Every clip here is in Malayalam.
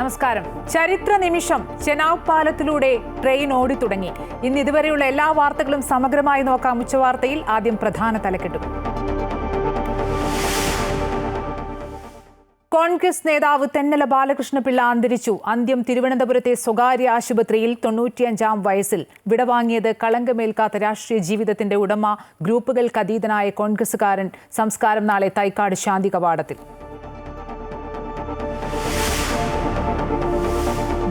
നമസ്കാരം. ചരിത്ര നിമിഷം. ചെനാബ് പാലത്തിലൂടെ ട്രെയിൻ ഓടിത്തുടങ്ങി. ഇന്ന് ഇതുവരെയുള്ള എല്ലാ വാർത്തകളും സമഗ്രമായി നോക്കാം ഉച്ചവാർത്തയിൽ. ആദ്യം പ്രധാന തലക്കെട്ടുകൾ. കോൺഗ്രസ് നേതാവ് തെന്നല ബാലകൃഷ്ണപിള്ള അന്തരിച്ചു. അന്ത്യം തിരുവനന്തപുരത്തെ സ്വകാര്യ ആശുപത്രിയിൽ 95-ാം വയസ്സിൽ. വിടവാങ്ങിയത് കളങ്കമേൽക്കാത്ത രാഷ്ട്രീയ ജീവിതത്തിന്റെ ഉടമ, ഗ്രൂപ്പുകൾക്കതീതനായ കോൺഗ്രസുകാരൻ. സംസ്കാരം നാളെ തൈക്കാട് ശാന്തി കവാടത്തിൽ.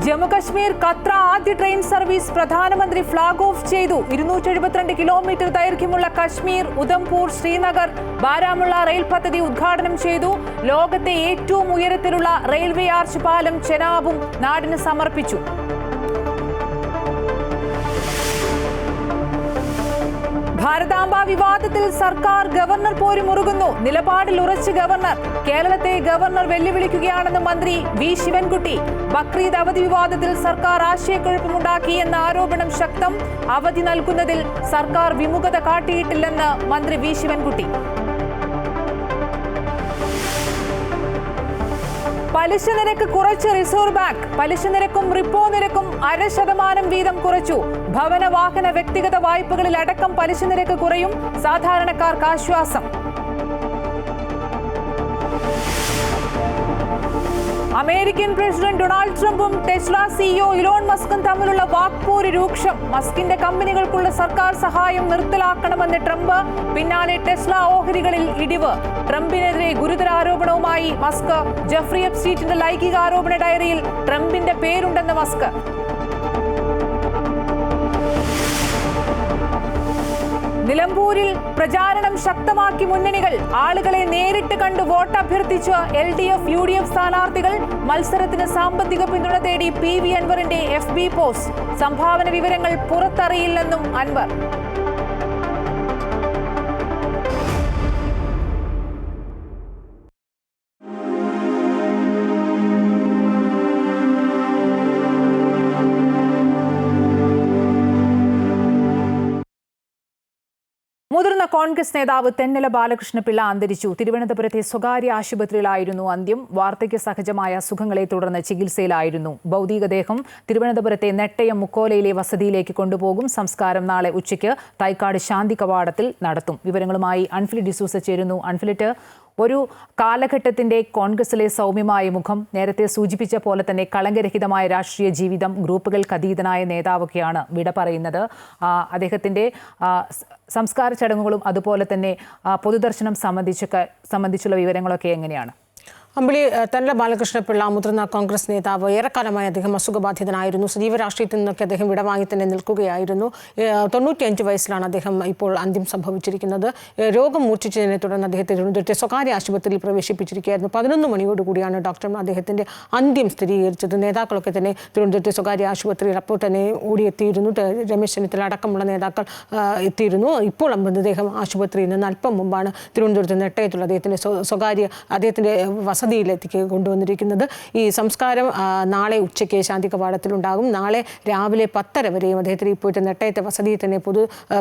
ജമ്മുകശ്മീർ ഖത്ര ആദ്യ ട്രെയിൻ സർവീസ് പ്രധാനമന്ത്രി ഫ്ളാഗ് ഓഫ് ചെയ്തു. 272 കിലോമീറ്റർ ദൈർഘ്യമുള്ള കശ്മീർ, ഉധംപൂർ, ശ്രീനഗർ, ബാരാമുള്ള റെയിൽ പദ്ധതി ഉദ്ഘാടനം ചെയ്തു. ലോകത്തെ ഏറ്റവും ഉയരത്തിലുള്ള റെയിൽവേ ആർച്ച് പാലം ചെനാബും നാടിന് സമർപ്പിച്ചു. ഭാരതാംബ വിവാദത്തിൽ സർക്കാർ ഗവർണർ പോര് മുറുകുന്നു. നിലപാടിൽ ഉറച്ച് ഗവർണർ. കേരളത്തെ ഗവർണർ വെല്ലുവിളിക്കുകയാണെന്ന് മന്ത്രി വി ശിവൻകുട്ടി. ബക്രീദ് അവധി വിവാദത്തിൽ സർക്കാർ ആശയക്കുഴപ്പമുണ്ടാക്കിയെന്ന ആരോപണം ശക്തം. അവധി നൽകുന്നതിൽ സർക്കാർ വിമുഖത കാട്ടിയിട്ടില്ലെന്ന് മന്ത്രി വി ശിവൻകുട്ടി. പലിശ നിരക്ക് കുറച്ച് റിസർവ് ബാങ്ക്. പലിശ നിരക്കും റിപ്പോ നിരക്കും 0.5% വീതം കുറച്ചു. ഭവന, വാഹന, വ്യക്തിഗത വായ്പകളിൽ അടക്കം പലിശ നിരക്ക് കുറയും. സാധാരണക്കാർക്ക് ആശ്വാസം. അമേരിക്കൻ പ്രസിഡന്റ് ഡൊണാൾഡ് ട്രംപും ടെസ്ല സിഇഒ ഇലോൺ മസ്കും തമ്മിലുള്ള വാക്പോര് രൂക്ഷം. മസ്കിന്റെ കമ്പനികൾക്കുള്ള സർക്കാർ സഹായം നിർത്തലാക്കണമെന്ന് ട്രംപ്. പിന്നാലെ ടെസ്ല ഓഹരികളിൽ ഇടിവ്. ട്രംപിനെതിരെ ഗുരുതര ആരോപണവുമായി മസ്ക്. ജെഫ്രി എപ്സ്റ്റീന്റെ ലൈംഗിക ആരോപണ ഡയറിയിൽ ട്രംപിന്റെ പേരുണ്ടെന്ന് മസ്ക്. നിലമ്പൂരിൽ പ്രചാരണം ശക്തമാക്കി മുന്നണികൾ. ആളുകളെ നേരിട്ട് കണ്ട് വോട്ട് അഭ്യർത്ഥിച്ച് LDF, UDF സ്ഥാനാർത്ഥികൾ. മത്സരത്തിന് സാമ്പത്തിക പിന്തുണ തേടി PV അൻവറിന്റെ FB പോസ്റ്റ്. സംഭാവന വിവരങ്ങൾ പുറത്തറിയില്ലെന്നും അൻവർ. മുതിർന്ന കോൺഗ്രസ് നേതാവ് തെന്നല ബാലകൃഷ്ണപിള്ള അന്തരിച്ചു. തിരുവനന്തപുരത്തെ സ്വകാര്യ ആശുപത്രിയിലായിരുന്നു അന്ത്യം. വാർദ്ധക്യ സഹജമായ അസുഖങ്ങളെ തുടർന്ന് ചികിത്സയിലായിരുന്നു. ഭൗതികദേഹം തിരുവനന്തപുരത്തെ നെട്ടയം മുക്കോലയിലെ വസതിയിലേക്ക് കൊണ്ടുപോകും. സംസ്കാരം നാളെ ഉച്ചയ്ക്ക് തൈക്കാട് ശാന്തി കവാടത്തിൽ നടത്തും. വിവരങ്ങളുമായി അൺഫിലിറ്റ് ഡിസൂസ ചേരുന്നു. അൺഫിലിറ്റ്, ഒരു കാലഘട്ടത്തിന്റെ കോൺഗ്രസിലെ സൗമ്യമായ മുഖം, നേരത്തെ സൂചിപ്പിച്ച പോലെ തന്നെ കളങ്കരഹിതമായ രാഷ്ട്രീയ ജീവിതം, ഗ്രൂപ്പുകൾക്കതീതനായ നേതാവൊക്കെയാണ് വിട പറയുന്നത്. അദ്ദേഹത്തിന്റെ സംസ്കാര ചടങ്ങുകളും അതുപോലെ തന്നെ പൊതുദർശനം സംബന്ധിച്ചുള്ള വിവരങ്ങളൊക്കെ എങ്ങനെയാണ്? അമ്പിളി, തെന്നല ബാലകൃഷ്ണപിള്ള മുതിർന്ന കോൺഗ്രസ് നേതാവ്. ഏറെക്കാലമായി അദ്ദേഹം അസുഖബാധിതനായിരുന്നു. സജീവ രാഷ്ട്രീയത്തിൽ നിന്നൊക്കെ അദ്ദേഹം വിടവാങ്ങി തന്നെ നിൽക്കുകയായിരുന്നു. 95 വയസ്സിലാണ് അദ്ദേഹം ഇപ്പോൾ അന്ത്യം സംഭവിച്ചിരിക്കുന്നത്. രോഗം മൂർച്ഛിച്ചതിനെ തുടർന്ന് അദ്ദേഹത്തെ തിരുവനന്തപുരത്തെ സ്വകാര്യ ആശുപത്രിയിൽ പ്രവേശിപ്പിച്ചിരിക്കുകയായിരുന്നു. 11 മണിയോടുകൂടിയാണ് ഡോക്ടർമാർ അദ്ദേഹത്തിന്റെ അന്ത്യം സ്ഥിരീകരിച്ചത്. നേതാക്കളൊക്കെ തന്നെ തിരുവനന്തപുരത്തെ സ്വകാര്യ ആശുപത്രിയിൽ അപ്പോൾ തന്നെ ഓടിയെത്തിയിരുന്നു. രമേശ് ചെന്നിത്തല അടക്കമുള്ള നേതാക്കൾ എത്തിയിരുന്നു. ഇപ്പോൾ മൃതദേഹം ആശുപത്രിയിൽ നിന്ന് അല്പം മുമ്പാണ് തിരുവനന്തപുരത്ത് നെട്ടയത്തുള്ള അദ്ദേഹത്തിന്റെ വസതിയിലേക്ക് കൊണ്ടുവന്നിരിക്കുന്നത്. ഈ സംസ്കാരം നാളെ ഉച്ചയ്ക്ക് ശാന്തി കവാടത്തിലുണ്ടാകും. നാളെ രാവിലെ 10:30 വരെയും അദ്ദേഹത്തിന് ഇപ്പോഴത്തെ നെട്ടയത്തെ വസതിയിൽ തന്നെ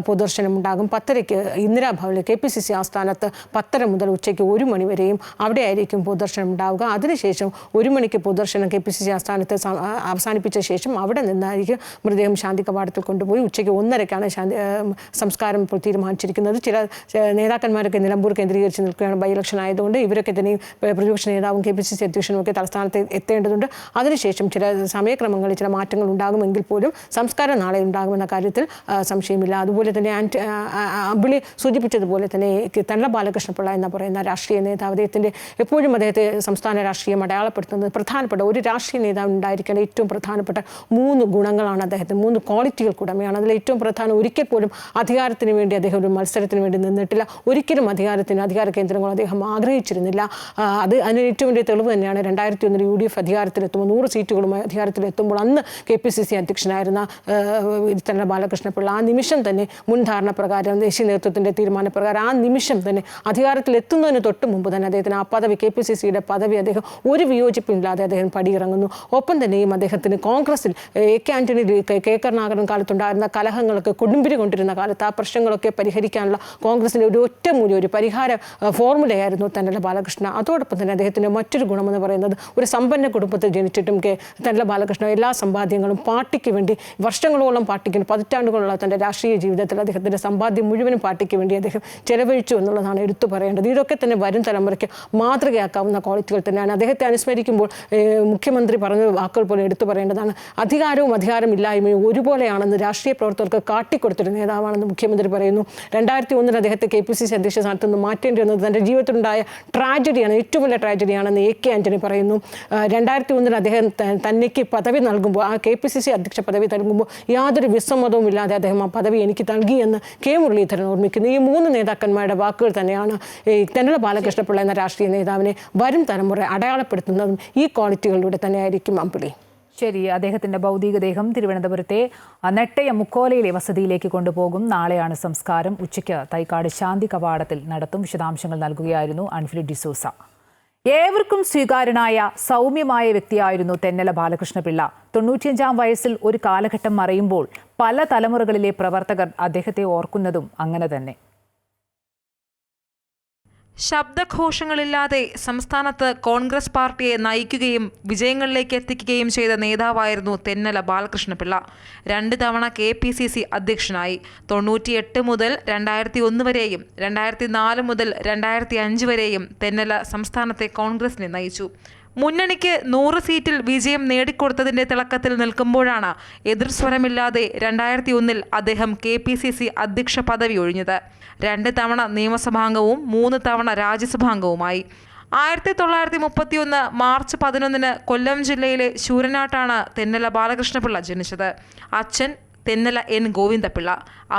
പൊതുദർശനം ഉണ്ടാകും. 10:00-ക്ക് ഇന്ദിരാഭവനിൽ KPCC ആസ്ഥാനത്ത് 10:30 മുതൽ ഉച്ചയ്ക്ക് 1 മണി വരെയും അവിടെ ആയിരിക്കും പൊതുദർശനം ഉണ്ടാവുക. അതിനുശേഷം 1 മണിക്ക് പൊതുദർശനം KPCC ആസ്ഥാനത്ത് അവസാനിപ്പിച്ച ശേഷം അവിടെ നിന്നായിരിക്കും മൃതദേഹം ശാന്തി കവാടത്തിൽ കൊണ്ടുപോയി ഉച്ചയ്ക്ക് 1:30-ക്കാണ് സംസ്കാരം ഇപ്പോൾ തീരുമാനിച്ചിരിക്കുന്നത്. ചില നേതാക്കന്മാരൊക്കെ നിലമ്പൂർ കേന്ദ്രീകരിച്ച് നിൽക്കുകയാണ്. ബൈ ഇലക്ഷൻ ആയതുകൊണ്ട് ഇവരൊക്കെ തന്നെ പ്രതിപക്ഷ നേതാവും KPCC അധ്യക്ഷനും ഒക്കെ തലസ്ഥാനത്ത് എത്തേണ്ടതുണ്ട്. അതിനുശേഷം ചില സമയക്രമങ്ങളിൽ ചില മാറ്റങ്ങൾ ഉണ്ടാകുമെങ്കിൽ പോലും സംസ്കാരം നാളെ ഉണ്ടാകുമെന്ന കാര്യത്തിൽ സംശയമില്ല. അതുപോലെ തന്നെ അമ്പിളി സൂചിപ്പിച്ചതുപോലെ തന്നെ തെന്നല ബാലകൃഷ്ണപിള്ള എന്ന് പറയുന്ന രാഷ്ട്രീയ നേതാവ്, എപ്പോഴും അദ്ദേഹത്തെ സംസ്ഥാന രാഷ്ട്രീയം അടയാളപ്പെടുത്തുന്നത് പ്രധാനപ്പെട്ട ഒരു രാഷ്ട്രീയ നേതാവ് ഉണ്ടായിരിക്കേണ്ട ഏറ്റവും പ്രധാനപ്പെട്ട 3 ഗുണങ്ങളാണ് അദ്ദേഹത്തിന്. 3 ക്വാളിറ്റികൾക്ക് ഉടമയാണ്. അതിൽ ഏറ്റവും പ്രധാനം, ഒരിക്കൽ പോലും അധികാരത്തിന് വേണ്ടി അദ്ദേഹം ഒരു മത്സരത്തിന് വേണ്ടി നിന്നിട്ടില്ല. ഒരിക്കലും അധികാര കേന്ദ്രങ്ങൾ അദ്ദേഹം ആഗ്രഹിച്ചിരുന്നില്ല. അതിന് ഏറ്റവും വലിയ തെളിവ് തന്നെയാണ് 2001 UDF അധികാരത്തിലെത്തുമ്പോൾ 100 സീറ്റുകളുമായി അധികാരത്തിലെത്തുമ്പോൾ അന്ന് KPCC അധ്യക്ഷനായിരുന്ന തെന്നല ബാലകൃഷ്ണപിള്ള ആ നിമിഷം തന്നെ മുൻധാരണ പ്രകാരം, ദേശീയ നേതൃത്വത്തിൻ്റെ തീരുമാനപ്രകാരം ആ നിമിഷം തന്നെ അധികാരത്തിലെത്തുന്നതിന് തൊട്ട് മുമ്പ് തന്നെ അദ്ദേഹത്തിന് ആ പദവി, KPCCയുടെ പദവി അദ്ദേഹം ഒരു വിയോജിപ്പില്ലാതെ അദ്ദേഹം പടിയിറങ്ങുന്നു. ഒപ്പം തന്നെയും അദ്ദേഹത്തിന് കോൺഗ്രസിൽ AK ആന്റണി, K കരുണാകരൻ കാലത്തുണ്ടായിരുന്ന കലഹങ്ങളൊക്കെ കൊടുമ്പിരി കൊണ്ടിരുന്ന കാലത്ത് ആ പ്രശ്നങ്ങളൊക്കെ പരിഹരിക്കാനുള്ള കോൺഗ്രസിൻ്റെ ഒരു ഒറ്റമൂല്യം, ഒരു പരിഹാര ഫോർമുലയായിരുന്നു തെന്നല ബാലകൃഷ്ണ. അതോടൊപ്പം തന്നെ അദ്ദേഹം അദ്ദേഹത്തിൻ്റെ മറ്റൊരു ഗുണമെന്ന് പറയുന്നത് ഒരു സമ്പന്ന കുടുംബത്തിൽ ജനിച്ചിട്ടും തെന്നല ബാലകൃഷ്ണൻ എല്ലാ സമ്പാദ്യങ്ങളും പാർട്ടിക്ക് വേണ്ടി വർഷങ്ങളോളം പാർട്ടിക്ക് പതിറ്റാണ്ടുകളുള്ള തൻ്റെ രാഷ്ട്രീയ ജീവിതത്തിൽ അദ്ദേഹത്തിൻ്റെ സമ്പാദ്യം മുഴുവനും പാർട്ടിക്ക് വേണ്ടി അദ്ദേഹം ചെലവഴിച്ചു എന്നുള്ളതാണ് എടുത്തു പറയേണ്ടത്. ഇതൊക്കെ തന്നെ വരും തലമുറയ്ക്ക് മാതൃകയാക്കാവുന്ന ക്വാളിറ്റികൾ തന്നെയാണ്. അദ്ദേഹത്തെ അനുസ്മരിക്കുമ്പോൾ മുഖ്യമന്ത്രി പറഞ്ഞ വാക്കുകൾ പോലെ എടുത്തു പറയേണ്ടതാണ്. അധികാരവും അധികാരമില്ലായ്മയും ഒരുപോലെയാണെന്ന് രാഷ്ട്രീയ പ്രവർത്തകർക്ക് കാട്ടിക്കൊടുത്തൊരു നേതാവാണെന്ന് മുഖ്യമന്ത്രി പറയുന്നു. 2001 അദ്ദേഹത്തെ KPCC അധ്യക്ഷ സ്ഥാനത്ത് നിന്ന് മാറ്റേണ്ടി വന്നത് തൻ്റെ ജീവിതത്തിലുണ്ടായ ട്രാജഡിയാണ്, ഏറ്റവും വലിയ ട്രാജഡിയാണെന്ന് AK ആന്റണി പറയുന്നു. 2001 അദ്ദേഹം തന്നേക്ക് പദവി നൽകുമ്പോൾ, ആ KPCC അധ്യക്ഷ പദവി നൽകുമ്പോൾ യാതൊരു വിസമ്മതവും ഇല്ലാതെ അദ്ദേഹം ആ പദവി എനിക്ക് നൽകിയെന്ന് K മുരളീധരൻ ഓർമ്മിക്കുന്നു. ഈ 3 നേതാക്കന്മാരുടെ വാക്കുകൾ തന്നെയാണ് തെന്നല ബാലകൃഷ്ണപിള്ള എന്ന രാഷ്ട്രീയ നേതാവിനെ വരും തലമുറ അടയാളപ്പെടുത്തുന്നതും ഈ ക്വാളിറ്റികളിലൂടെ തന്നെയായിരിക്കും അമ്പിളി. ശരി, അദ്ദേഹത്തിന്റെ ഭൗതികദേഹം തിരുവനന്തപുരത്തെ നെട്ടയ മുക്കോലയിലെ വസതിയിലേക്ക് കൊണ്ടുപോകും. നാളെയാണ് സംസ്കാരം. ഉച്ചയ്ക്ക് തൈക്കാട് ശാന്തി കവാടത്തിൽ നടത്തും. വിശദാംശങ്ങൾ നൽകുകയായിരുന്നു അൻഫിലി ഡിസൂസ. ഏവർക്കും സ്വീകാര്യനായ സൗമ്യമായ വ്യക്തിയായിരുന്നു തെന്നല ബാലകൃഷ്ണപിള്ള. 95-ാം വയസ്സിൽ ഒരു കാലഘട്ടം മറയുമ്പോൾ പല തലമുറകളിലെ പ്രവർത്തകർ അദ്ദേഹത്തെ ഓർക്കുന്നതും അങ്ങനെ തന്നെ. ശബ്ദഘോഷങ്ങളില്ലാതെ സംസ്ഥാനത്ത് കോൺഗ്രസ് പാർട്ടിയെ നയിക്കുകയും വിജയങ്ങളിലേക്ക് എത്തിക്കുകയും ചെയ്ത നേതാവായിരുന്നു തെന്നല ബാലകൃഷ്ണപിള്ള. 2 തവണ KPCC അധ്യക്ഷനായി. 98 മുതൽ 2001 വരെയും 2004 മുതൽ 2005 വരെയും തെന്നല സംസ്ഥാനത്തെ കോൺഗ്രസിനെ നയിച്ചു. മുന്നണിക്ക് 100 സീറ്റിൽ വിജയം നേടിക്കൊടുത്തതിൻ്റെ തിളക്കത്തിൽ നിൽക്കുമ്പോഴാണ് എതിർസ്വരമില്ലാതെ 2001 അദ്ദേഹം KPCC അധ്യക്ഷ പദവി ഒഴിഞ്ഞത്. 2 തവണ നിയമസഭാംഗവും 3 തവണ രാജ്യസഭാംഗവുമായി. 1931 മാർച്ച് 11 കൊല്ലം ജില്ലയിലെ ശൂരനാട്ടാണ് തെന്നല ബാലകൃഷ്ണപിള്ള ജനിച്ചത്. അച്ഛൻ തെന്നല N ഗോവിന്ദപിള്ള,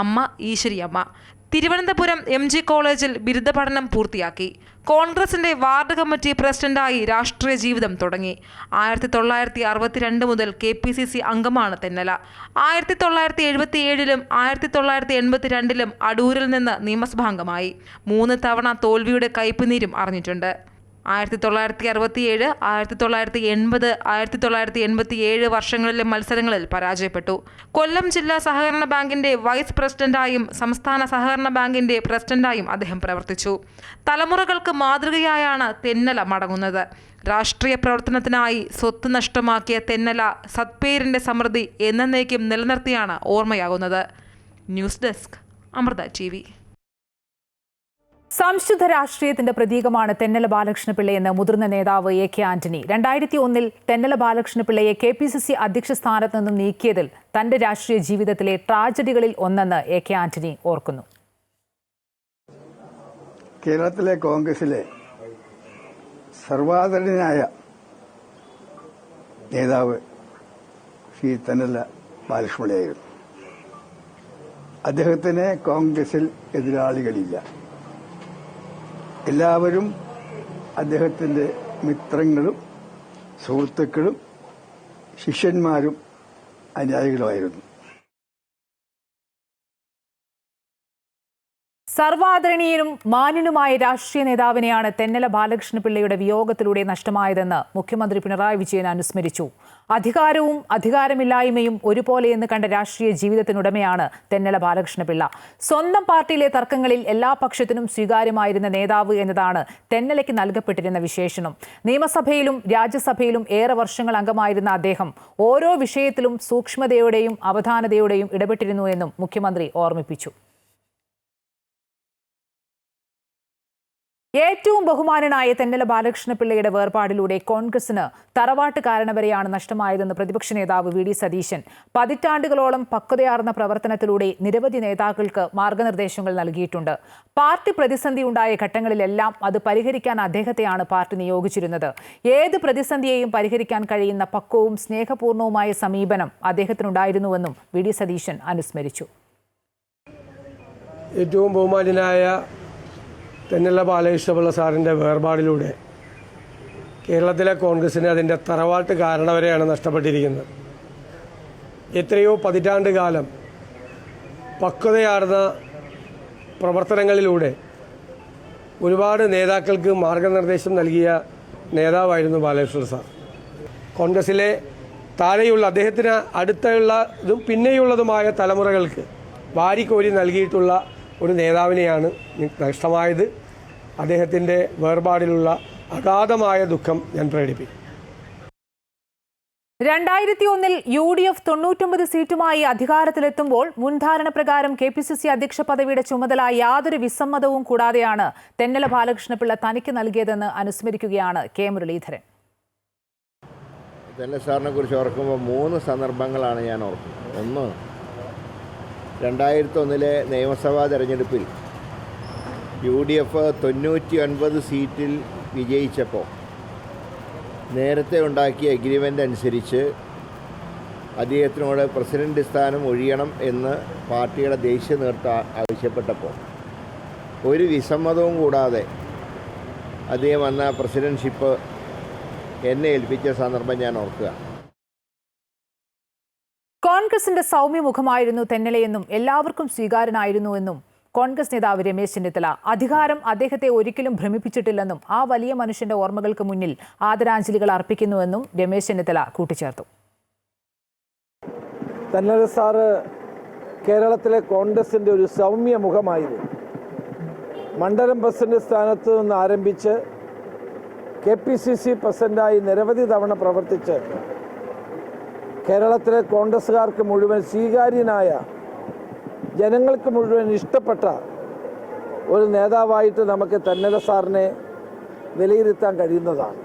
അമ്മ ഈശ്വരിയമ്മ. തിരുവനന്തപുരം MG കോളേജിൽ ബിരുദ പഠനം പൂർത്തിയാക്കി. കോൺഗ്രസിന്റെ വാർഡ് കമ്മിറ്റി പ്രസിഡന്റായി രാഷ്ട്രീയ ജീവിതം തുടങ്ങി. 1962 മുതൽ KPCC അംഗമാണ് തെന്നല. 1977-ലും 1982-ലും അടൂരിൽ നിന്ന് നിയമസഭാംഗമായി. 3 തവണ തോൽവിയുടെ കയ്പുനീരും അറിഞ്ഞിട്ടുണ്ട്. 1967, 1980, 1987 വർഷങ്ങളിലെ മത്സരങ്ങളിൽ പരാജയപ്പെട്ടു. കൊല്ലം ജില്ലാ സഹകരണ ബാങ്കിന്റെ വൈസ് പ്രസിഡന്റായും സംസ്ഥാന സഹകരണ ബാങ്കിന്റെ പ്രസിഡന്റായും അദ്ദേഹം പ്രവർത്തിച്ചു. തലമുറകൾക്ക് മാതൃകയായാണ് തെന്നല മടങ്ങുന്നത്. രാഷ്ട്രീയ പ്രവർത്തനത്തിനായി സ്വത്ത് നഷ്ടമാക്കിയ തെന്നല സത്പേരിന്റെ സമൃദ്ധി എന്നേക്കും നിലനിർത്തിയാണ് ഓർമ്മയാകുന്നത്. News desk, Amrita TV. സംശുദ്ധ രാഷ്ട്രീയത്തിന്റെ പ്രതീകമാണ് തെന്നല ബാലകൃഷ്ണപിള്ളയെന്ന് മുതിർന്ന നേതാവ് AK ആന്റണി. 2001 തെന്നല ബാലകൃഷ്ണപിള്ളയെ KPCC അധ്യക്ഷ സ്ഥാനത്ത് നിന്നും നീക്കിയതിൽ തന്റെ രാഷ്ട്രീയ ജീവിതത്തിലെ ട്രാജഡികളിൽ ഒന്നെന്ന് AK ആന്റണി ഓർക്കുന്നു. കേരളത്തിലെ കോൺഗ്രസിലെ സർവാദരണീയനായ നേതാവ് ശ്രീ തെന്നല ബാലകൃഷ്ണപിള്ളയായിരുന്നു. അദ്ദേഹത്തിന് കോൺഗ്രസിൽ എതിരാളികളില്ല. എല്ലാവരും അദ്ദേഹത്തിൻ്റെ മിത്രങ്ങളും സുഹൃത്തുക്കളും ശിഷ്യന്മാരും അനുയായികളുമായിരുന്നു. സർവാദരണീയനും മാന്യനുമായ രാഷ്ട്രീയ നേതാവിനെയാണ് തെന്നല ബാലകൃഷ്ണപിള്ളയുടെ വിയോഗത്തിലൂടെ നഷ്ടമായതെന്ന് മുഖ്യമന്ത്രി പിണറായി വിജയൻ അനുസ്മരിച്ചു. അധികാരവും അധികാരമില്ലായ്മയും ഒരുപോലെയെന്ന് കണ്ട രാഷ്ട്രീയ ജീവിതത്തിനുടമയാണ് തെന്നല ബാലകൃഷ്ണപിള്ള. സ്വന്തം പാർട്ടിയിലെ തർക്കങ്ങളിൽ എല്ലാ പക്ഷത്തിനും സ്വീകാര്യമായിരുന്ന നേതാവ് എന്നതാണ് തെന്നലയ്ക്ക് നൽകപ്പെട്ടിരുന്ന വിശേഷണം. നിയമസഭയിലും രാജ്യസഭയിലും ഏറെ വർഷങ്ങൾ അംഗമായിരുന്ന അദ്ദേഹം ഓരോ വിഷയത്തിലും സൂക്ഷ്മതയോടെയും അവധാനതയോടെയും ഇടപെട്ടിരുന്നു എന്നും മുഖ്യമന്ത്രി ഓർമ്മിപ്പിച്ചു. ഏറ്റവും ബഹുമാനനായ തെന്നല ബാലകൃഷ്ണപിള്ളയുടെ വേർപാടിലൂടെ കോൺഗ്രസിന് തറവാട്ട് കാരണവരെയാണ് നഷ്ടമായതെന്ന് പ്രതിപക്ഷ നേതാവ് VD സതീശൻ. പതിറ്റാണ്ടുകളോളം പക്വതയാർന്ന പ്രവർത്തനത്തിലൂടെ നിരവധി നേതാക്കൾക്ക് മാർഗനിർദ്ദേശങ്ങൾ നൽകിയിട്ടുണ്ട്. പാർട്ടി പ്രതിസന്ധി ഉണ്ടായ ഘട്ടങ്ങളിലെല്ലാം അത് പരിഹരിക്കാൻ അദ്ദേഹത്തെയാണ് പാർട്ടി നിയോഗിച്ചിരുന്നത്. ഏത് പ്രതിസന്ധിയെയും പരിഹരിക്കാൻ കഴിയുന്ന പക്വവും സ്നേഹപൂർണവുമായ സമീപനം അദ്ദേഹത്തിനുണ്ടായിരുന്നുവെന്നും VD സതീശൻ അനുസ്മരിച്ചു. ഏറ്റവും ബഹുമാന്യനായ തെന്നല ബാലകൃഷ്ണപിള്ള സാറിൻ്റെ വേർപാടിലൂടെ കേരളത്തിലെ കോൺഗ്രസിന് അതിൻ്റെ തറവാട്ട് കാരണവരെയാണ് നഷ്ടപ്പെട്ടിരിക്കുന്നത്. എത്രയോ പതിറ്റാണ്ട് കാലം പക്വതയാർന്ന പ്രവർത്തനങ്ങളിലൂടെ ഒരുപാട് നേതാക്കൾക്ക് മാർഗനിർദ്ദേശം നൽകിയ നേതാവായിരുന്നു ബാലകൃഷ്ണ സാർ. കോൺഗ്രസിലെ താഴെയുള്ള അദ്ദേഹത്തിന് അടുത്തുള്ളതും പിന്നെയുള്ളതുമായ തലമുറകൾക്ക് വാരിക്കോരി നൽകിയിട്ടുള്ള ഒരു നേതാവിനെയാണ് നഷ്ടമായത്. അദ്ദേഹത്തിൻ്റെ വേർപാടിലുള്ള അഗാധമായ ദുഃഖം ഞാൻ പ്രകടിപ്പിക്കും. 2001 UDF 99 സീറ്റുമായി അധികാരത്തിലെത്തുമ്പോൾ മുൻധാരണ പ്രകാരം KPCC അധ്യക്ഷ പദവിയുടെ ചുമതല യാതൊരു വിസമ്മതവും കൂടാതെയാണ് തെന്നല ബാലകൃഷ്ണപിള്ള തനിക്ക് നൽകിയതെന്ന് അനുസ്മരിക്കുകയാണ് കെ മുരളീധരൻ. തെന്നല സാറിനെ കുറിച്ച് ഓർക്കുമ്പോൾ 3 സന്ദർഭങ്ങളാണ് ഞാൻ ഓർക്കുന്നത്. ഒന്ന്, 2001 നിയമസഭാ തെരഞ്ഞെടുപ്പിൽ UDF 99 സീറ്റിൽ വിജയിച്ചപ്പോൾ നേരത്തെ ഉണ്ടാക്കിയ എഗ്രിമെൻ്റ് അനുസരിച്ച് അദ്ദേഹത്തിനോട് പ്രസിഡന്റ് സ്ഥാനം ഒഴിയണം എന്ന് പാർട്ടിയുടെ ദേശീയ നേതൃത്വം ആവശ്യപ്പെട്ടപ്പോൾ ഒരു വിസമ്മതവും കൂടാതെ അദ്ദേഹം അന്ന് പ്രസിഡൻഷിപ്പ് എന്നെ ഏൽപ്പിച്ച സന്ദർഭം ഞാൻ ഓർക്കുക. കോൺഗ്രസിന്റെ സൗമ്യമുഖമായിരുന്നു തെന്നലയെന്നും എല്ലാവർക്കും സ്വീകാര്യനായിരുന്നുവെന്നും കോൺഗ്രസ് നേതാവ് രമേശ് ചെന്നിത്തല. അധികാരം അദ്ദേഹത്തെ ഒരിക്കലും ഭ്രമിപ്പിച്ചിട്ടില്ലെന്നും ആ വലിയ മനുഷ്യന്റെ ഓർമ്മകൾക്ക് മുന്നിൽ ആദരാഞ്ജലികൾ അർപ്പിക്കുന്നുവെന്നും രമേശ് ചെന്നിത്തല കൂട്ടിച്ചേർത്തു. തെന്നല സാറ് കേരളത്തിലെ കോൺഗ്രസിന്റെ ഒരു സൗമ്യ മുഖമായിരുന്നു. മണ്ഡലം പ്രസിഡന്റ് സ്ഥാനത്ത് നിന്ന് ആരംഭിച്ച് KPCC പ്രസിഡന്റായി നിരവധി തവണ പ്രവർത്തിച്ച് കേരളത്തിലെ കോൺഗ്രസ്സുകാർക്ക് മുഴുവൻ സ്വീകാര്യനായ, ജനങ്ങൾക്ക് മുഴുവൻ ഇഷ്ടപ്പെട്ട ഒരു നേതാവായിട്ട് നമുക്ക് തെന്നല സാറിനെ വിലയിരുത്താൻ കഴിയുന്നതാണ്.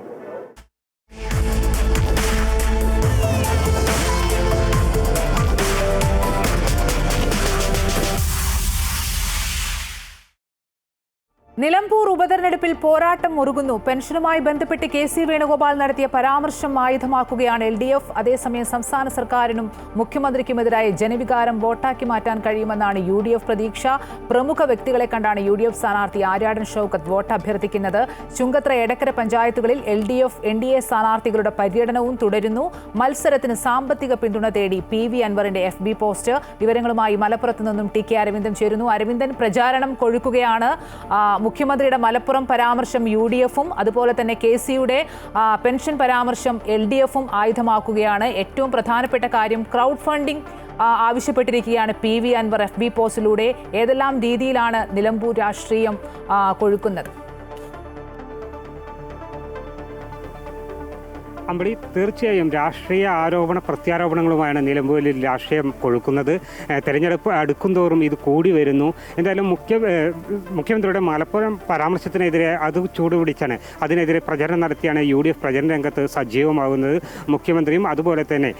നിലമ്പൂർ ഉപതെരഞ്ഞെടുപ്പിൽ പോരാട്ടം മുറുകുന്നു. പെൻഷനുമായി ബന്ധപ്പെട്ട് KC വേണുഗോപാൽ നടത്തിയ പരാമർശം ആയുധമാക്കുകയാണ് LDF. അതേസമയം സംസ്ഥാന സർക്കാരിനും മുഖ്യമന്ത്രിക്കുമെതിരായ ജനവികാരം വോട്ടാക്കി മാറ്റാൻ കഴിയുമെന്നാണ് UDF പ്രതീക്ഷ. പ്രമുഖ വ്യക്തികളെ കണ്ടാണ് UDF സ്ഥാനാർത്ഥി ആര്യാടൻ ഷൗക്കത്ത് വോട്ട് അഭ്യർത്ഥിക്കുന്നത്. ചുങ്കത്ര, എടക്കര പഞ്ചായത്തുകളിൽ LDF NDA സ്ഥാനാർത്ഥികളുടെ പര്യടനവും തുടരുന്നു. മത്സരത്തിന് സാമ്പത്തിക പിന്തുണ തേടി PV അൻവറിന്റെ FB പോസ്റ്റ്. വിവരങ്ങളുമായി മലപ്പുറത്ത് നിന്നും TK അരവിന്ദൻ ചേരുന്നു. അരവിന്ദൻ, പ്രചാരണം കൊഴുക്കുകയാണ്. മുഖ്യമന്ത്രിയുടെ മലപ്പുറം പരാമർശം UDF-ഉം അതുപോലെ തന്നെ KCയുടെ പെൻഷൻ പരാമർശം LDF-ഉം ആയുധമാക്കുകയാണ്. ഏറ്റവും പ്രധാനപ്പെട്ട കാര്യം ക്രൗഡ് ഫണ്ടിംഗ് ആവശ്യപ്പെട്ടിരിക്കുകയാണ് PV അൻവർ FB പോസ്റ്റിലൂടെ. ഏതെല്ലാം രീതിയിലാണ് നിലമ്പൂർ രാഷ്ട്രീയം കൊഴുക്കുന്നത്? അമ്പടി, തീർച്ചയായും രാഷ്ട്രീയ ആരോപണ പ്രത്യാരോപണങ്ങളുമായാണ് നിലമ്പൂരിൽ രാഷ്ട്രീയം കൊഴുക്കുന്നത്. തെരഞ്ഞെടുപ്പ് അടുക്കുംതോറും ഇത് കൂടി വരുന്നു. എന്തായാലും മുഖ്യമന്ത്രിയുടെ മലപ്പുറം പരാമർശത്തിനെതിരെ അത് ചൂടുപിടിച്ചാണ്, അതിനെതിരെ പ്രചരണം നടത്തിയാണ് UDF പ്രചരണ രംഗത്ത് സജീവമാകുന്നത്. മുഖ്യമന്ത്രിയും അതുപോലെ തന്നെ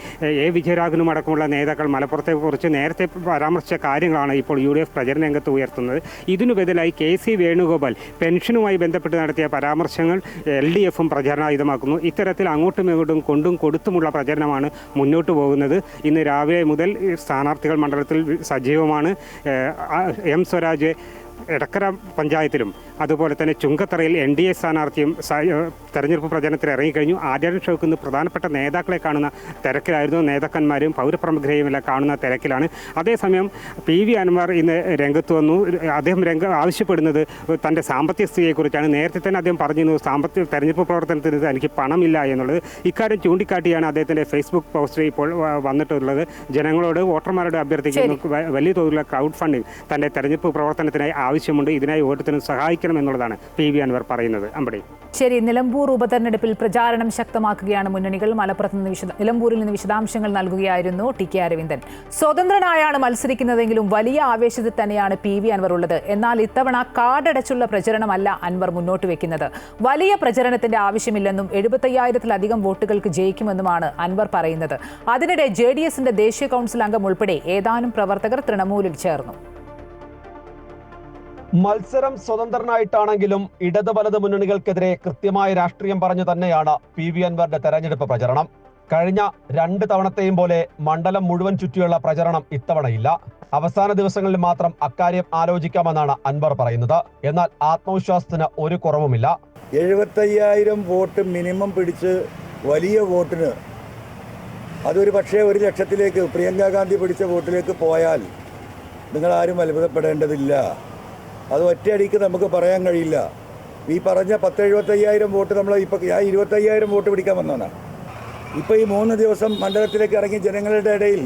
വിജയരാഘവനും അടക്കമുള്ള നേതാക്കൾ മലപ്പുറത്തെക്കുറിച്ച് നേരത്തെ പരാമർശിച്ച കാര്യങ്ങളാണ് ഇപ്പോൾ UDF പ്രചരണ രംഗത്ത് ഉയർത്തുന്നത്. ഇതിനു ബദലായി KC വേണുഗോപാൽ പെൻഷനുമായി ബന്ധപ്പെട്ട് നടത്തിയ പരാമർശങ്ങൾ LDF-ഉം പ്രചരണായുധമാക്കുന്നു. ഇത്തരത്തിൽ അങ്ങോട്ടും ഇങ്ങോട്ടും കൊണ്ടും കൊടുത്തുമുള്ള പ്രചരണമാണ് മുന്നോട്ട് പോകുന്നത്. ഇന്ന് രാവിലെ മുതൽ സ്ഥാനാർത്ഥികൾ മണ്ഡലത്തിൽ സജീവമാണ്. M സ്വരാജ് എടക്കര പഞ്ചായത്തിലും അതുപോലെ തന്നെ ചുങ്കത്തറയിൽ NDA സ്ഥാനാർത്ഥിയും തെരഞ്ഞെടുപ്പ് പ്രചരണത്തിൽ ഇറങ്ങിക്കഴിഞ്ഞു. ആര്യാടൻ ഷൗക്കത്ത് പ്രധാനപ്പെട്ട നേതാക്കളെ കാണുന്ന തിരക്കിലായിരുന്നു. നേതാക്കന്മാരും പൗരപ്രമുഖരെയും എല്ലാം കാണുന്ന തിരക്കിലാണ്. അതേസമയം PV അൻവർ ഇന്ന് രംഗത്ത് വന്നു. അദ്ദേഹം ആവശ്യപ്പെടുന്നത് തൻ്റെ സാമ്പത്തിക സ്ഥിതിയെക്കുറിച്ചാണ്. നേരത്തെ തന്നെ അദ്ദേഹം പറഞ്ഞിരുന്നു സാമ്പത്തിക തെരഞ്ഞെടുപ്പ് പ്രവർത്തനത്തിന് എനിക്ക് പണമില്ല എന്നുള്ളത്. ഇക്കാര്യം ചൂണ്ടിക്കാട്ടിയാണ് അദ്ദേഹത്തിൻ്റെ ഫേസ്ബുക്ക് പോസ്റ്റ് ഇപ്പോൾ വന്നിട്ടുള്ളത്. ജനങ്ങളോട്, വോട്ടർമാരോട് അഭ്യർത്ഥിക്കുന്നു വലിയ തോതിലുള്ള ക്രൗഡ് ഫണ്ടിങ് തൻ്റെ തെരഞ്ഞെടുപ്പ് പ്രവർത്തനത്തിനായി ആവശ്യമുണ്ട്. ഇതിനായി വോട്ടത്തിന് സഹായിക്കണം എന്നുള്ളതാണ് PV അൻവർ പറയുന്നത്. അമ്പടി, ശരി. നിലമ്പൂർ ഉപതെരഞ്ഞെടുപ്പിൽ പ്രചാരണം ശക്തമാക്കുകയാണ് മുന്നണികൾ. മലപ്പുറത്ത് നിന്ന് നിലമ്പൂരിൽ നിന്ന് വിശദാംശങ്ങൾ നൽകുകയായിരുന്നു TK അരവിന്ദൻ. സ്വതന്ത്രനായാണ് മത്സരിക്കുന്നതെങ്കിലും വലിയ ആവേശത്തിൽ തന്നെയാണ് PV അൻവർ ഉള്ളത്. എന്നാൽ ഇത്തവണ കാടടച്ചുള്ള പ്രചരണമല്ല അൻവർ മുന്നോട്ട് വെക്കുന്നത്. വലിയ പ്രചരണത്തിന്റെ ആവശ്യമില്ലെന്നും 75,000-ലധികം വോട്ടുകൾക്ക് ജയിക്കുമെന്നുമാണ് അൻവർ പറയുന്നത്. അതിനിടെ JDS-ന്റെ ദേശീയ കൗൺസിൽ അംഗം ഉൾപ്പെടെ ഏതാനും പ്രവർത്തകർ തൃണമൂലിൽ ചേർന്നു. മത്സരം സ്വതന്ത്രനായിട്ടാണെങ്കിലും ഇടത് വലത് മുന്നണികൾക്കെതിരെ കൃത്യമായ രാഷ്ട്രീയം പറഞ്ഞു തന്നെയാണ് PV അൻവറിന്റെ തെരഞ്ഞെടുപ്പ് പ്രചരണം. കഴിഞ്ഞ 2 തവണത്തെയും പോലെ മണ്ഡലം മുഴുവൻ ചുറ്റിയുള്ള പ്രചരണം ഇത്തവണയില്ല. അവസാന ദിവസങ്ങളിൽ മാത്രം അക്കാര്യം ആലോചിക്കാമെന്നാണ് അൻവർ പറയുന്നത്. എന്നാൽ ആത്മവിശ്വാസത്തിന് ഒരു കുറവുമില്ല. 75,000 വോട്ട് മിനിമം പിടിച്ച് വലിയ വോട്ടിന്, അതൊരു പക്ഷേ 1 ലക്ഷത്തിലേക്ക് പ്രിയങ്ക ഗാന്ധി പിടിച്ച വോട്ടിലേക്ക് പോയാൽ നിങ്ങളാരും അത്ഭുതപ്പെടേണ്ടതില്ല. അത് ഒറ്റയടിക്ക് നമുക്ക് പറയാൻ കഴിയില്ല. ഈ പറഞ്ഞ 10,75,000 വോട്ട് നമ്മൾ ഇപ്പോൾ 25,000 വോട്ട് പിടിക്കാൻ വന്നതാണ്. ഇപ്പോൾ ഈ 3 ദിവസം മണ്ഡലത്തിലേക്ക് ഇറങ്ങി ജനങ്ങളുടെ ഇടയിൽ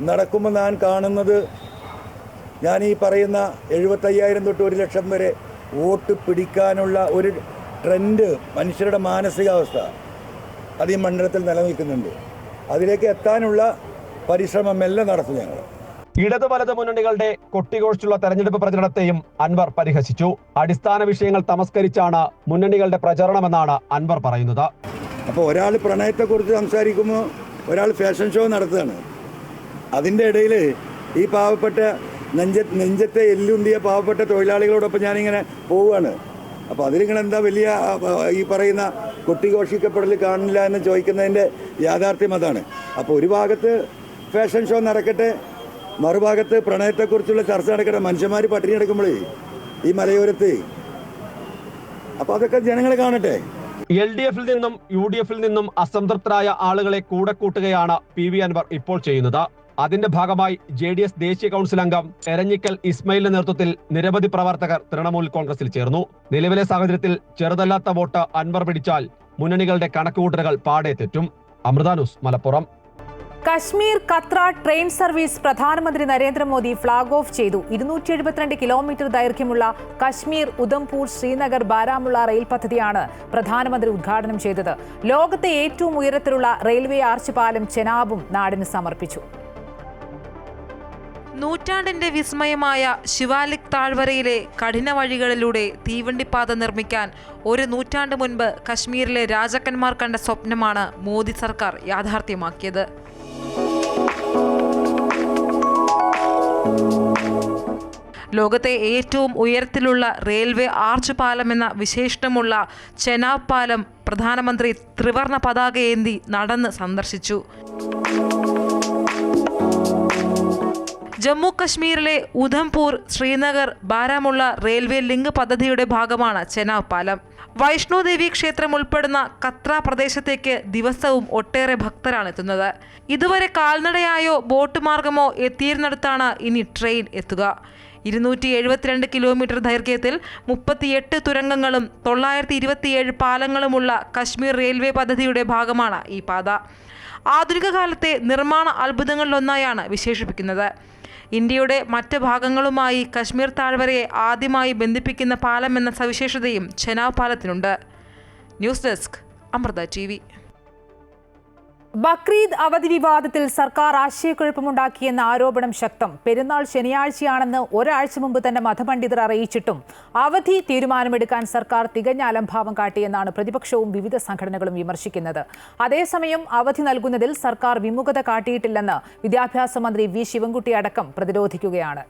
നടക്കുമ്പോൾ ഞാൻ കാണുന്നത്, ഞാൻ ഈ പറയുന്ന 75,000 തൊട്ട് 1 ലക്ഷം വരെ വോട്ട് പിടിക്കാനുള്ള ട്രെൻഡ്, മനുഷ്യരുടെ മാനസികാവസ്ഥ അത് ഈ മണ്ഡലത്തിൽ നിലനിൽക്കുന്നുണ്ട്. അതിലേക്ക് എത്താനുള്ള പരിശ്രമം എല്ലാം നടത്തും ഞങ്ങൾ. ഇടത് വലത് മുന്നണികളുടെ കൊട്ടിഘോഷിച്ചുള്ള തെരഞ്ഞെടുപ്പ് പ്രചരണത്തെയും അൻവർ പരിഹസിച്ചു. അടിസ്ഥാന വിഷയങ്ങൾ തമസ്കരിച്ചാണ് മുന്നണികളുടെ പ്രചരണമെന്നാണ് അൻവർ പറയുന്നത്. അപ്പോൾ ഒരാൾ പ്രണയത്തെക്കുറിച്ച് സംസാരിക്കുമ്പോൾ ഒരാൾ ഫാഷൻ ഷോ നടത്തുകയാണ്. അതിൻ്റെ ഇടയിൽ ഈ പാവപ്പെട്ട നെഞ്ചത്തെ എല്ലുന്തിയ പാവപ്പെട്ട തൊഴിലാളികളോടൊപ്പം ഞാനിങ്ങനെ പോവുകയാണ്. അപ്പോൾ അതിലിങ്ങനെ എന്താ വലിയ ഈ പറയുന്ന കൊട്ടിഘോഷിക്കപ്പെടൽ കാണില്ല എന്ന് ചോദിക്കുന്നതിൻ്റെ യാഥാർത്ഥ്യം അതാണ്. അപ്പോൾ ഒരു ഭാഗത്ത് ഫാഷൻ ഷോ നടക്കട്ടെ, മറുഭാഗത്ത് പ്രണയത്തെക്കുറിച്ചുള്ള ചർച്ച നടക്കട്ടെ. മനുഷ്യന്മാർ പട്ടിണി എടുക്കുമ്പോഴേ ഈ മലയോരത്ത്, അപ്പോൾ അതൊക്കെ ജനങ്ങൾ കാണട്ടെ. LDF-ൽ നിന്നും UDF-ൽ നിന്നും അസംതൃപ്തരായ ആളുകളെ കൂടെ കൂട്ടുകയാണ് PV അൻവർ ഇപ്പോൾ ചെയ്യുന്നത്. അതിന്റെ ഭാഗമായി JDS ദേശീയ കൗൺസിൽ അംഗം എരഞ്ഞിക്കൽ ഇസ്മയിലിന്റെ നേതൃത്വത്തിൽ നിരവധി പ്രവർത്തകർ തൃണമൂൽ കോൺഗ്രസിൽ ചേർന്നു. നിലവിലെ സാഹചര്യത്തിൽ ചെറുതല്ലാത്ത വോട്ട് അൻവർ പിടിച്ചാൽ മുന്നണികളുടെ കണക്കുകൂട്ടലുകൾ പാടെ തെറ്റും. അമൃത ന്യൂസ്, മലപ്പുറം. കശ്മീർ കത്ര ട്രെയിൻ സർവീസ് പ്രധാനമന്ത്രി നരേന്ദ്രമോദി ഫ്ളാഗ് ഓഫ് ചെയ്തു. 272 കിലോമീറ്റർ ദൈർഘ്യമുള്ള കശ്മീർ ഉധംപൂർ ശ്രീനഗർ ബാരാമുള്ള റെയിൽ പദ്ധതിയാണ് പ്രധാനമന്ത്രി ഉദ്ഘാടനം ചെയ്തത്. ലോകത്തെ ഏറ്റവും ഉയരത്തിലുള്ള റെയിൽവേ ആർച്ച് പാലം ചെനാബും നാടിന് സമർപ്പിച്ചു. നൂറ്റാണ്ടിന്റെ വിസ്മയമായ ശിവാലിക് താഴ്വരയിലെ കഠിന വഴികളിലൂടെ തീവണ്ടിപ്പാത നിർമ്മിക്കാൻ ഒരു നൂറ്റാണ്ട് മുൻപ് കശ്മീരിലെ രാജാക്കന്മാർ കണ്ട സ്വപ്നമാണ് മോദി സർക്കാർ യാഥാർത്ഥ്യമാക്കിയത്. ലോകത്തെ ഏറ്റവും ഉയരത്തിലുള്ള റെയിൽവേ ആർച്ച് പാലം എന്ന വിശേഷണമുള്ള ചെനാബ് പാലം പ്രധാനമന്ത്രി ത്രിവർണ പതാകയേന്തി നടന്ന് സന്ദർശിച്ചു. ജമ്മു കശ്മീരിലെ ഉധംപൂർ ശ്രീനഗർ ബാരാമുള്ള റെയിൽവേ ലിങ്ക് പദ്ധതിയുടെ ഭാഗമാണ് ചെനാബ് പാലം. വൈഷ്ണോദേവി ക്ഷേത്രം ഉൾപ്പെടുന്ന കത്ര പ്രദേശത്തേക്ക് ദിവസവും ഒട്ടേറെ ഭക്തരാണ് എത്തുന്നത്. ഇതുവരെ കാൽനടയായോ ബോട്ട് മാർഗമോ എത്തിയിരുന്നിടത്താണ് ഇനി ട്രെയിൻ എത്തുക. 272 കിലോമീറ്റർ ദൈർഘ്യത്തിൽ 38 തുരങ്കങ്ങളും 927 പാലങ്ങളുമുള്ള കശ്മീർ റെയിൽവേ പദ്ധതിയുടെ ഭാഗമാണ് ഈ പാത. ആധുനിക കാലത്തെ നിർമ്മാണ അത്ഭുതങ്ങളിലൊന്നായാണ് വിശേഷിപ്പിക്കുന്നത്. ഇന്ത്യയുടെ മറ്റ് ഭാഗങ്ങളുമായി കശ്മീർ താഴ്വരയെ ആദ്യമായി ബന്ധിപ്പിക്കുന്ന പാലം എന്ന സവിശേഷതയും ചെനാബ് പാലത്തിനുണ്ട്. News desk, Amrita TV. Bakrid അവധി വിവാദത്തിൽ സർക്കാർ ആശയക്കുഴപ്പമുണ്ടാക്കിയെന്ന ആരോപണം ശക്തം. പെരുന്നാൾ ശനിയാഴ്ചയാണെന്ന് ഒരാഴ്ച മുമ്പ് തന്നെ മതപണ്ഡിതർ അറിയിച്ചിട്ടും അവധി തീരുമാനമെടുക്കാൻ സർക്കാർ തികഞ്ഞ അലംഭാവം കാട്ടിയെന്നാണ് പ്രതിപക്ഷവും വിവിധ സംഘടനകളും വിമർശിക്കുന്നത്. അതേസമയം അവധി നൽകുന്നതിൽ സർക്കാർ വിമുഖത കാട്ടിയിട്ടില്ലെന്ന് വിദ്യാഭ്യാസ മന്ത്രി വി ശിവൻകുട്ടി അടക്കം പ്രതിരോധിക്കുകയാണ്.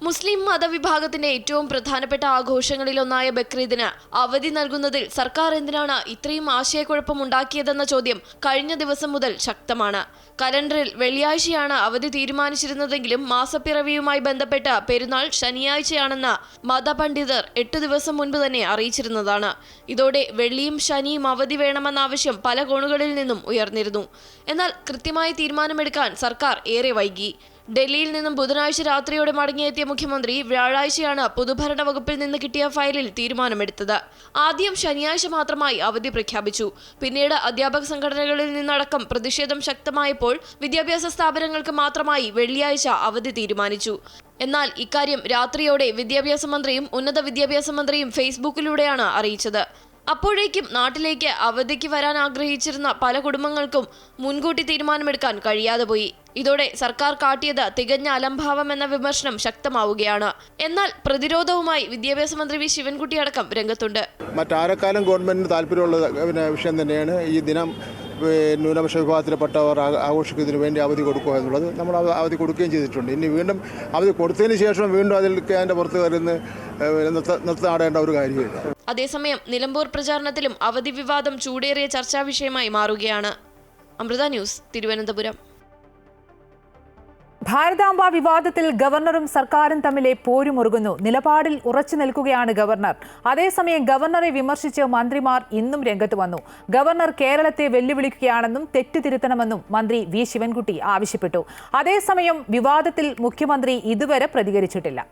മുസ്ലിം മതവിഭാഗത്തിന്റെ ഏറ്റവും പ്രധാനപ്പെട്ട ആഘോഷങ്ങളിലൊന്നായ ബക്രീദിന് അവധി നൽകുന്നതിൽ സർക്കാർ എന്തിനാണ് ഇത്രയും ആശയക്കുഴപ്പമുണ്ടാക്കിയതെന്ന ചോദ്യം കഴിഞ്ഞ ദിവസം മുതൽ ശക്തമാണ്. കലണ്ടറിൽ വെള്ളിയാഴ്ചയാണ് അവധി തീരുമാനിച്ചിരുന്നതെങ്കിലും മാസപ്പിറവിയുമായി ബന്ധപ്പെട്ട പെരുന്നാൾ ശനിയാഴ്ചയാണെന്ന് മതപണ്ഡിതർ 8 ദിവസം മുൻപ് തന്നെ അറിയിച്ചിരുന്നതാണ്. ഇതോടെ വെള്ളിയും ശനിയും അവധി വേണമെന്ന ആവശ്യം പല കോണുകളിൽ നിന്നും ഉയർന്നിരുന്നു. എന്നാൽ കൃത്യമായി തീരുമാനമെടുക്കാൻ സർക്കാർ ഏറെ വൈകി. ഡൽഹിയിൽ നിന്നും ബുധനാഴ്ച രാത്രിയോടെ മടങ്ങിയെത്തിയ മുഖ്യമന്ത്രി വ്യാഴാഴ്ചയാണ് പൊതുഭരണ വകുപ്പിൽ നിന്ന് കിട്ടിയ ഫയലിൽ തീരുമാനമെടുത്തത്. ആദ്യം ശനിയാഴ്ച മാത്രമായി അവധി പ്രഖ്യാപിച്ചു. പിന്നീട് അധ്യാപക സംഘടനകളിൽ നിന്നടക്കം പ്രതിഷേധം ശക്തമായപ്പോൾ വിദ്യാഭ്യാസ സ്ഥാപനങ്ങൾക്ക് മാത്രമായി വെള്ളിയാഴ്ച അവധി തീരുമാനിച്ചു. എന്നാൽ ഇക്കാര്യം രാത്രിയോടെ വിദ്യാഭ്യാസ മന്ത്രിയും ഉന്നത വിദ്യാഭ്യാസ മന്ത്രിയും ഫേസ്ബുക്കിലൂടെയാണ് അറിയിച്ചത്. അപ്പോഴേക്കും നാട്ടിലേക്ക് അവധിക്ക് വരാൻ ആഗ്രഹിച്ചിരുന്ന പല കുടുംബങ്ങൾക്കും മുൻകൂട്ടി തീരുമാനമെടുക്കാൻ കഴിയാതെ പോയി. ഇതോടെ സർക്കാർ കാട്ടിയത് തികഞ്ഞ അലംഭാവം എന്ന വിമർശനം ശക്തമാവുകയാണ്. എന്നാൽ പ്രതിരോധവുമായി വിദ്യാഭ്യാസ മന്ത്രി വി ശിവൻകുട്ടി അടക്കം രംഗത്തുണ്ട്. മറ്റാരെക്കാളും ഗവൺമെന്റിന് താല്പര്യമുള്ള വിഷയം തന്നെയാണ് ഈ ദിനം ന്യൂനപക്ഷ വിഭാഗത്തിൽപ്പെട്ടവർ ആഘോഷിക്കുന്നതിന് വേണ്ടി അവധി കൊടുക്കുക എന്നുള്ളത്. നമ്മൾ അവധി കൊടുക്കുകയും ചെയ്തിട്ടുണ്ട്. ഇനി വീണ്ടും അവധി കൊടുത്തതിന് ശേഷം വീണ്ടും അതിൻ്റെ പുറത്ത് കയറുന്ന നിർത്താടേണ്ട ഒരു കാര്യമില്ല. അതേസമയം നിലമ്പൂർ പ്രചാരണത്തിലും അവധി വിവാദം ചൂടേറിയ ചർച്ചാ വിഷയമായി മാറുകയാണ്. അമൃത ന്യൂസ്, തിരുവനന്തപുരം. ഭാരതാംബ വിവാദത്തിൽ ഗവർണറും സർക്കാരും തമ്മിലെ പോരുമുറുകുന്നു. നിലപാടിൽ ഉറച്ചു നിൽക്കുകയാണ് ഗവർണർ. അതേസമയം ഗവർണറെ വിമർശിച്ച് മന്ത്രിമാർ ഇന്നും രംഗത്ത് വന്നു. ഗവർണർ കേരളത്തെ വെല്ലുവിളിക്കുകയാണെന്നും തെറ്റ് തിരുത്തണമെന്നും മന്ത്രി വി ശിവൻകുട്ടി ആവശ്യപ്പെട്ടു. അതേസമയം വിവാദത്തിൽ മുഖ്യമന്ത്രി ഇതുവരെ പ്രതികരിച്ചിട്ടില്ല.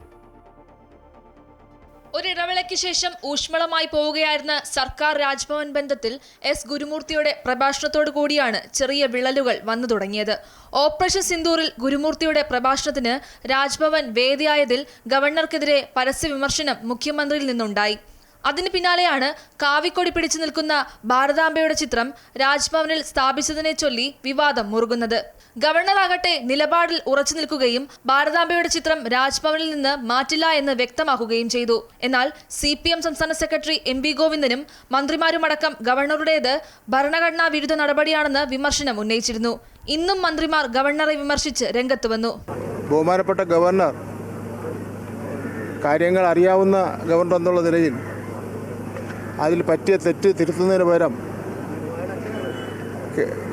ഒരിടവേളയ്ക്ക് ശേഷം ഊഷ്മളമായി പോവുകയായിരുന്ന സർക്കാർ രാജ്ഭവൻ ബന്ധത്തിൽ എസ് ഗുരുമൂർത്തിയുടെ പ്രഭാഷണത്തോടു കൂടിയാണ് ചെറിയ വിള്ളലുകൾ വന്നു തുടങ്ങിയത്. ഓപ്പറേഷൻ സിന്ദൂറിൽ ഗുരുമൂർത്തിയുടെ പ്രഭാഷണത്തിന് രാജ്ഭവൻ വേദിയായതിൽ ഗവർണർക്കെതിരെ പരസ്യ വിമർശനം മുഖ്യമന്ത്രിയിൽ നിന്നുണ്ടായി. അതിന് പിന്നാലെയാണ് കാവിക്കൊടി പിടിച്ചു നിൽക്കുന്ന ഭാരതാംബയുടെ ചിത്രം രാജ്ഭവനിൽ സ്ഥാപിച്ചതിനെ ചൊല്ലി വിവാദം മുറുകുന്നത്. ഗവർണറാകട്ടെ നിലപാടിൽ ഉറച്ചു നിൽക്കുകയും ഭാരതാംബയുടെ ചിത്രം രാജ്ഭവനിൽ നിന്ന് മാറ്റില്ല എന്ന് വ്യക്തമാക്കുകയും ചെയ്തു. എന്നാൽ CPM സംസ്ഥാന സെക്രട്ടറി MB ഗോവിന്ദനും മന്ത്രിമാരുമടക്കം ഗവർണറുടേത് ഭരണഘടനാ വിരുദ്ധ നടപടിയാണെന്ന് വിമർശനം ഉന്നയിച്ചിരുന്നു. ഇന്നും മന്ത്രിമാർ ഗവർണറെ വിമർശിച്ച് രംഗത്ത് വന്നു. ബഹുമാനപ്പെട്ട ഗവർണർ കാര്യങ്ങൾ അറിയാവുന്ന ഗവർണർ എന്നുള്ള നിലയിൽ അതിൽ പറ്റിയ തെറ്റ് തിരുത്തുന്നതിന് പകരം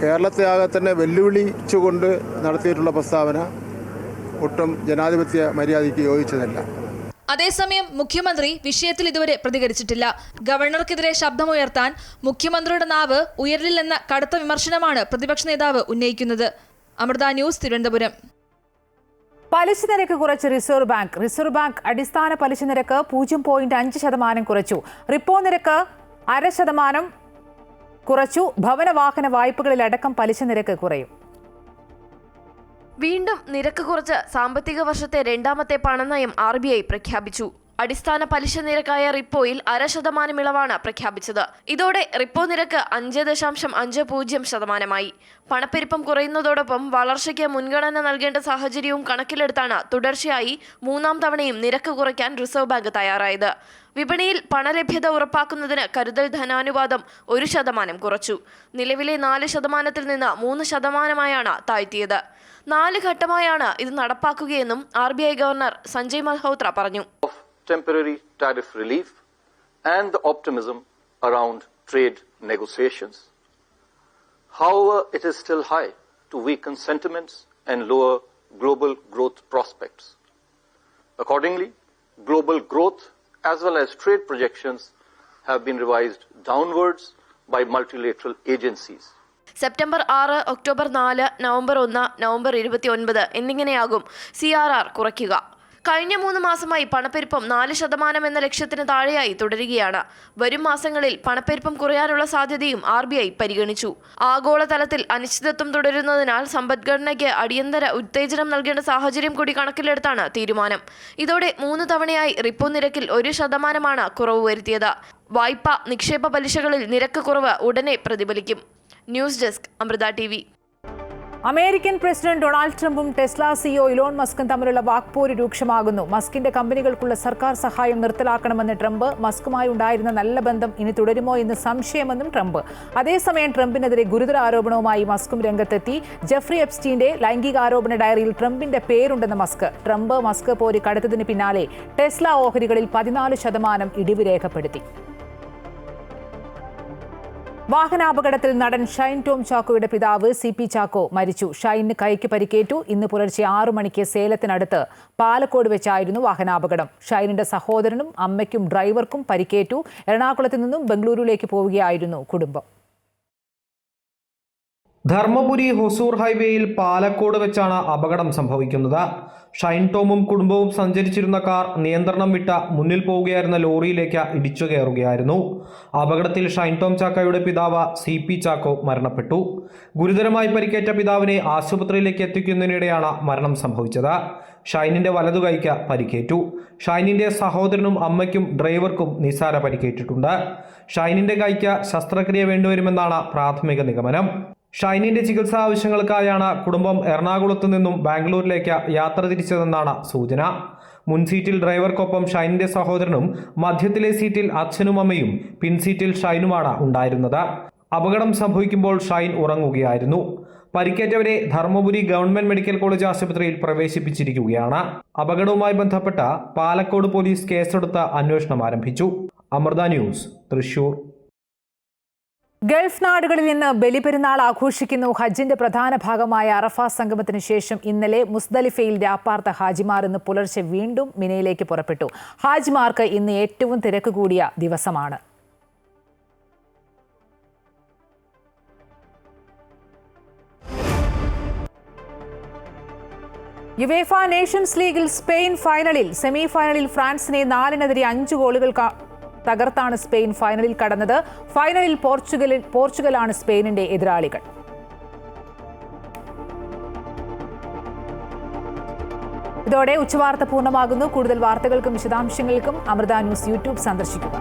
കേരളത്തെ ആകെ തന്നെ വെല്ലുവിളിച്ചുകൊണ്ട് നടത്തിയിട്ടുള്ള പ്രസ്താവന ഒട്ടും ജനാധിപത്യ മര്യാദയ്ക്ക് യോജിച്ചതല്ല. അതേസമയം മുഖ്യമന്ത്രി വിഷയത്തിൽ ഇതുവരെ പ്രതികരിച്ചിട്ടില്ല. ഗവർണർക്കെതിരെ ശബ്ദമുയർത്താൻ മുഖ്യമന്ത്രിയുടെ നാവ് ഉയരില്ലെന്ന കടുത്ത വിമർശനമാണ് പ്രതിപക്ഷ നേതാവ് ഉന്നയിക്കുന്നത്. അമൃത ന്യൂസ്, തിരുവനന്തപുരം. പലിശ നിരക്ക് കുറച്ച് റിസർവ് ബാങ്ക് അടിസ്ഥാന പലിശ നിരക്ക് 0.5% കുറച്ചു. റിപ്പോ നിരക്ക് 0.5% കുറച്ചു. ഭവന വാഹന വായ്പകളിലടക്കം പലിശ നിരക്ക് കുറയും. വീണ്ടും നിരക്ക് കുറച്ച് സാമ്പത്തിക വർഷത്തെ രണ്ടാമത്തെ പണനയം RBI പ്രഖ്യാപിച്ചു. അടിസ്ഥാന പലിശ നിരക്കായ റിപ്പോയിൽ 0.5% ഇളവാണ് പ്രഖ്യാപിച്ചത്. ഇതോടെ റിപ്പോ നിരക്ക് 5.50% പണപ്പെരുപ്പം കുറയുന്നതോടൊപ്പം വളർച്ചയ്ക്ക് മുൻഗണന നൽകേണ്ട സാഹചര്യവും കണക്കിലെടുത്താണ് തുടർച്ചയായി 3ാം തവണയും നിരക്ക് കുറയ്ക്കാൻ റിസർവ് ബാങ്ക് തയ്യാറായത്. വിപണിയിൽ പണലഭ്യത ഉറപ്പാക്കുന്നതിന് കരുതൽ ധനാനുപാതം 1% കുറച്ചു. നിലവിലെ 4% നിന്ന് 3% താഴ്ത്തിയത്. 4 ഘട്ടമായാണ് ഇത് നടപ്പാക്കുകയെന്നും RBI ഗവർണർ സഞ്ജയ് മൽഹോത്ര പറഞ്ഞു. Temporary tariff relief and the optimism around trade negotiations. However, it is still high to weaken sentiments and lower global growth prospects. Accordingly, global growth as well as trade projections have been revised downwards by multilateral agencies. September 6, October 4, November 1, November 29 എന്നിങ്ങനെയാകും CRR കുറയ്ക്കുക. കഴിഞ്ഞ 3 മാസമായി പണപ്പെരുപ്പം 4% എന്ന ലക്ഷ്യത്തിന് താഴെയായി തുടരുകയാണ്. വരും മാസങ്ങളിൽ പണപ്പെരുപ്പം കുറയാനുള്ള സാധ്യതയും RBI പരിഗണിച്ചു. ആഗോളതലത്തിൽ അനിശ്ചിതത്വം തുടരുന്നതിനാൽ സമ്പദ്ഘടനയ്ക്ക് അടിയന്തര ഉത്തേജനം നൽകേണ്ട സാഹചര്യം കൂടി കണക്കിലെടുത്താണ് തീരുമാനം. ഇതോടെ 3 തവണയായി റിപ്പോ നിരക്കിൽ 1% കുറവ് വരുത്തിയത്. വായ്പ, നിക്ഷേപ പലിശകളിൽ നിരക്ക് കുറവ് ഉടനെ പ്രതിഫലിക്കും. News desk, Amrita TV. American president Donald ട്രംപും ടെസ്ല CEO ഇലോൺ മസ്കും തമ്മിലുള്ള വാക്പോര് രൂക്ഷമാകുന്നു. മസ്കിന്റെ കമ്പനികൾക്കുള്ള സർക്കാർ സഹായം നിർത്തലാക്കണമെന്ന് ട്രംപ്. മസ്കുമായി ഉണ്ടായിരുന്ന നല്ല ബന്ധം ഇനി തുടരുമോ എന്ന് സംശയമെന്നും ട്രംപ്. അതേസമയം ട്രംപിനെതിരെ ഗുരുതര ആരോപണവുമായി മസ്കും രംഗത്തെത്തി. ജെഫ്രി എപ്സ്റ്റീന്റെ ലൈംഗികാരോപണ ഡയറിയിൽ ട്രംപിന്റെ പേരുണ്ടെന്ന് മസ്ക് പോര് കടുത്തതിന് പിന്നാലെ ടെസ്ല ഓഹരികളിൽ 14% ഇടിവ് രേഖപ്പെടുത്തി. വാഹനാപകടത്തിൽ നടൻ ഷൈൻ ടോം ചാക്കോയുടെ പിതാവ് CP ചാക്കോ മരിച്ചു. ഷൈനിന് കൈക്ക് പരിക്കേറ്റു. ഇന്ന് പുലർച്ചെ 6 മണിക്ക് സേലത്തിനടുത്ത് പാലക്കോട് വെച്ചായിരുന്നു വാഹനാപകടം. ഷൈനിന്റെ സഹോദരനും അമ്മയ്ക്കും ഡ്രൈവർക്കും പരിക്കേറ്റു. എറണാകുളത്ത് നിന്നും ബംഗളൂരുവിലേക്ക് പോവുകയായിരുന്നു കുടുംബം. ധർമ്മപുരി ഹൊസൂർ ഹൈവേയിൽ പാലക്കോട് വെച്ചാണ് അപകടം സംഭവിക്കുന്നത്. ഷൈൻ ടോമും കുടുംബവും സഞ്ചരിച്ചിരുന്ന കാർ നിയന്ത്രണം വിട്ട മുന്നിൽ പോവുകയായിരുന്ന ലോറിയിലേക്ക് ഇടിച്ചു കയറുകയായിരുന്നു. അപകടത്തിൽ ഷൈൻ ടോം ചാക്കോയുടെ പിതാവ് CP ചാക്കോ മരണപ്പെട്ടു. ഗുരുതരമായി പരിക്കേറ്റ പിതാവിനെ ആശുപത്രിയിലേക്ക് എത്തിക്കുന്നതിനിടെയാണ് മരണം സംഭവിച്ചത്. ഷൈനിന്റെ വലതുകൈക്ക് പരിക്കേറ്റു. ഷൈനിന്റെ സഹോദരനും അമ്മയ്ക്കും ഡ്രൈവർക്കും നിസ്സാര പരിക്കേറ്റിട്ടുണ്ട്. ഷൈനിന്റെ കൈക്ക് ശസ്ത്രക്രിയ വേണ്ടിവരുമെന്നാണ് പ്രാഥമിക നിഗമനം. ഷൈനിന്റെ ചികിത്സാ ആവശ്യങ്ങൾക്കായാണ് കുടുംബം എറണാകുളത്ത് നിന്നും ബാംഗ്ലൂരിലേക്ക് യാത്ര തിരിച്ചതെന്നാണ് സൂചന. മുൻ സീറ്റിൽ ഡ്രൈവർക്കൊപ്പം ഷൈനിന്റെ സഹോദരനും മധ്യത്തിലെ സീറ്റിൽ അച്ഛനും അമ്മയും പിൻസീറ്റിൽ ഷൈനുമാണ് ഉണ്ടായിരുന്നത്. അപകടം സംഭവിക്കുമ്പോൾ ഷൈൻ ഉറങ്ങുകയായിരുന്നു. പരിക്കേറ്റവരെ ധർമ്മപുരി ഗവൺമെന്റ് മെഡിക്കൽ കോളേജ് ആശുപത്രിയിൽ പ്രവേശിപ്പിച്ചിരിക്കുകയാണ്. അപകടവുമായി ബന്ധപ്പെട്ട പാലക്കോട് പോലീസ് കേസെടുത്ത് അന്വേഷണം ആരംഭിച്ചു. അമൃത ന്യൂസ്, തൃശൂർ. ഗൾഫ് നാടുകളിൽ നിന്ന് ബലിപെരുന്നാൾ ആഘോഷിക്കുന്നു. ഹജ്ജിന്റെ പ്രധാന ഭാഗമായ അറഫ സംഗമത്തിന് ശേഷം ഇന്നലെ മുസ്ദലിഫയിൽ രാപ്പാർത്ത ഹാജിമാർ ഇന്ന് പുലർച്ചെ വീണ്ടും മിനയിലേക്ക് പുറപ്പെട്ടു. ഹാജിമാർക്ക് ഇന്ന് ഏറ്റവും തിരക്ക് കൂടിയ ദിവസമാണ്. യുവേഫ നേഷൻസ് ലീഗിൽ സ്പെയിൻ ഫൈനലിൽ. സെമി ഫൈനലിൽ ഫ്രാൻസിനെ 4-5 ഗോളുകൾ തകർത്താണ് സ്പെയിൻ ഫൈനലിൽ കടന്നത്. ഫൈനലിൽ പോർച്ചുഗലാണ് സ്പെയിനിന്റെ എതിരാളികൾ. ഇതോടെ ഉച്ചവാർത്ത പൂർണ്ണമാകുന്നു. കൂടുതൽ വാർത്തകൾക്കും വിശദാംശങ്ങൾക്കും അമൃത ന്യൂസ് യൂട്യൂബ് സന്ദർശിക്കുക.